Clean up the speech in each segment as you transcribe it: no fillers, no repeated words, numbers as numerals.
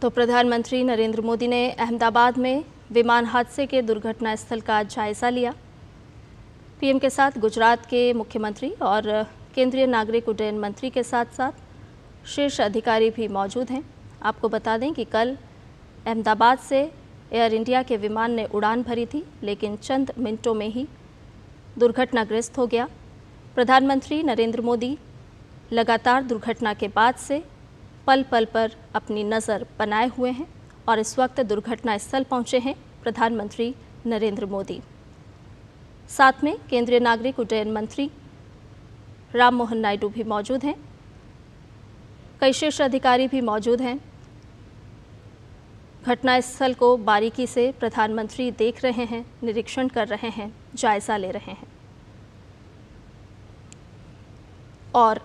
तो प्रधानमंत्री नरेंद्र मोदी ने अहमदाबाद में विमान हादसे के दुर्घटना स्थल का जायजा लिया। पीएम के साथ गुजरात के मुख्यमंत्री और केंद्रीय नागरिक उड्डयन मंत्री के साथ साथ शीर्ष अधिकारी भी मौजूद हैं। आपको बता दें कि कल अहमदाबाद से एयर इंडिया के विमान ने उड़ान भरी थी, लेकिन चंद मिनटों में ही दुर्घटनाग्रस्त हो गया। प्रधानमंत्री नरेंद्र मोदी लगातार दुर्घटना के बाद से पल पल पर अपनी नज़र बनाए हुए हैं और इस वक्त दुर्घटना स्थल पहुंचे हैं प्रधानमंत्री नरेंद्र मोदी। साथ में केंद्रीय नागरिक उड्डयन मंत्री राम मोहन नायडू भी मौजूद हैं। कई शीर्ष अधिकारी भी मौजूद हैं। घटनास्थल को बारीकी से प्रधानमंत्री देख रहे हैं, निरीक्षण कर रहे हैं, जायजा ले रहे हैं। और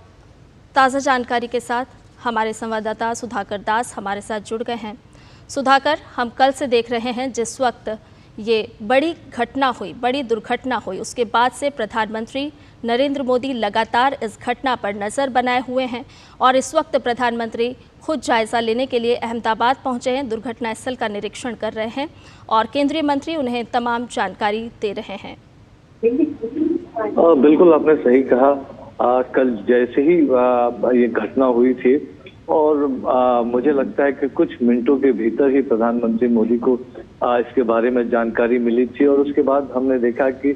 ताज़ा जानकारी के साथ हमारे संवाददाता सुधाकर दास हमारे साथ जुड़ गए हैं। सुधाकर, हम कल से देख रहे हैं जिस वक्त ये बड़ी घटना हुई, बड़ी दुर्घटना हुई, उसके बाद से प्रधानमंत्री नरेंद्र मोदी लगातार इस घटना पर नज़र बनाए हुए हैं और इस वक्त प्रधानमंत्री खुद जायज़ा लेने के लिए अहमदाबाद पहुंचे हैं, दुर्घटना स्थल का निरीक्षण कर रहे हैं और केंद्रीय मंत्री उन्हें तमाम जानकारी दे रहे हैं। बिल्कुल, आपने सही कहा। कल जैसे ही ये घटना हुई थी और मुझे लगता है कि कुछ मिनटों के भीतर ही प्रधानमंत्री मोदी को इसके बारे में जानकारी मिली थी और उसके बाद हमने देखा कि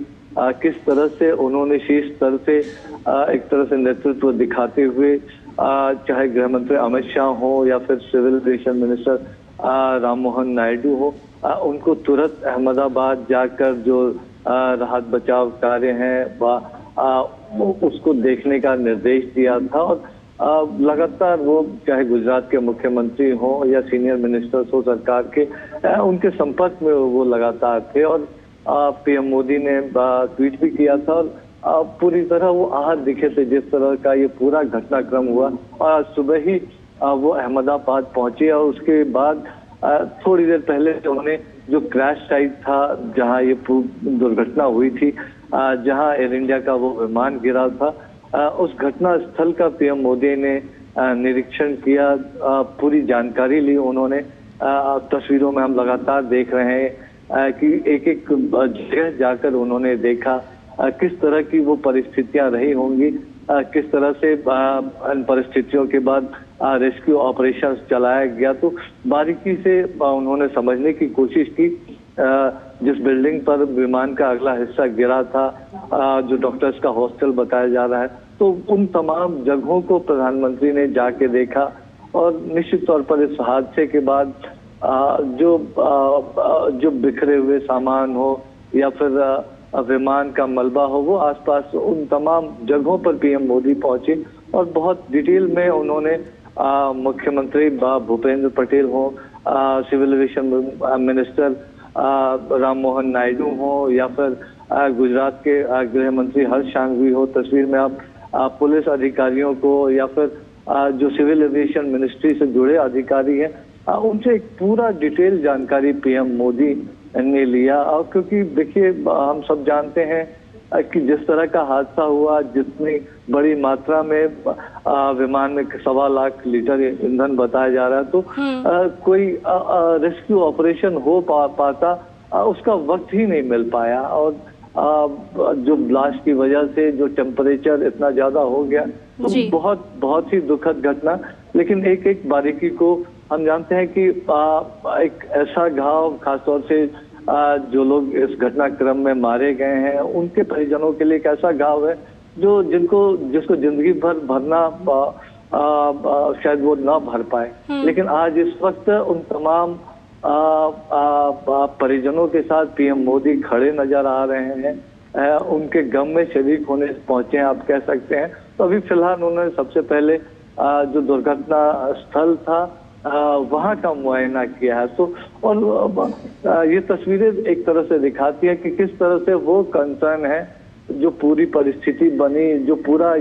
किस तरह से उन्होंने शीर्ष स्तर से एक तरह से नेतृत्व दिखाते हुए चाहे गृह मंत्री अमित शाह हो या फिर civil aviation minister Ram Mohan Naidu हो, उनको तुरंत अहमदाबाद जाकर जो राहत बचाव कार्य हैं उसको देखने का निर्देश दिया था और लगातार वो चाहे गुजरात के मुख्यमंत्री हो या सीनियर मिनिस्टर्स हो सरकार के, उनके संपर्क में वो लगातार थे और पीएम मोदी ने ट्वीट भी किया था और पूरी तरह वो आहत दिखे थे जिस तरह का ये पूरा घटनाक्रम हुआ। और आज सुबह ही वो अहमदाबाद पहुंचे और उसके बाद थोड़ी देर पहले उन्होंने जो क्रैश साइट था जहां ये दुर्घटना हुई थी, जहां एयर इंडिया का वो विमान गिरा था, उस घटना स्थल का पीएम मोदी ने निरीक्षण किया, पूरी जानकारी ली उन्होंने। तस्वीरों में हम लगातार देख रहे हैं कि एक एक जगह जाकर उन्होंने देखा किस तरह की वो परिस्थितियां रही होंगी, किस तरह से इन परिस्थितियों के बाद रेस्क्यू ऑपरेशन चलाया गया। तो बारीकी से उन्होंने समझने की कोशिश की। जिस बिल्डिंग पर विमान का अगला हिस्सा गिरा था, जो डॉक्टर्स का हॉस्टल बताया जा रहा है, तो उन तमाम जगहों को प्रधानमंत्री ने जाके देखा और निश्चित तौर पर इस हादसे के बाद जो बिखरे हुए सामान हो या फिर विमान का मलबा हो, वो आसपास उन तमाम जगहों पर पीएम मोदी पहुंचे और बहुत डिटेल में उन्होंने मुख्यमंत्री भूपेंद्र पटेल हो, civil aviation minister Ram Mohan Naidu हो या फिर गुजरात के गृह मंत्री हर्ष संघवी हो, तस्वीर में आप पुलिस अधिकारियों को या फिर जो सिविल एविएशन मिनिस्ट्री से जुड़े अधिकारी हैं, उनसे एक पूरा डिटेल जानकारी पीएम मोदी ने लिया। और क्योंकि देखिए, हम सब जानते हैं कि जिस तरह का हादसा हुआ, जितनी बड़ी मात्रा में विमान में 1.25 लाख लीटर ईंधन बताया जा रहा है, तो कोई रेस्क्यू ऑपरेशन हो पाता उसका वक्त ही नहीं मिल पाया। और जो ब्लास्ट की वजह से जो टेम्परेचर इतना ज्यादा हो गया, तो बहुत ही दुखद घटना। लेकिन एक एक बारीकी को हम जानते हैं कि एक ऐसा घाव, खासतौर से जो लोग इस घटनाक्रम में मारे गए हैं, उनके परिजनों के लिए एक ऐसा घाव है जिसको जिंदगी भर भरना शायद वो ना भर पाए। लेकिन आज इस वक्त उन तमाम परिजनों के साथ पीएम मोदी खड़े नजर आ रहे हैं, उनके गम में शरीक होने पहुंचे हैं, आप कह सकते हैं। तो अभी फिलहाल उन्होंने सबसे पहले जो दुर्घटना स्थल था वहां का मुआयना किया है। तो और ये तस्वीरें एक तरह से दिखाती है कि किस तरह से वो कंसर्न है, जो पूरी परिस्थिति बनी, जो पूरा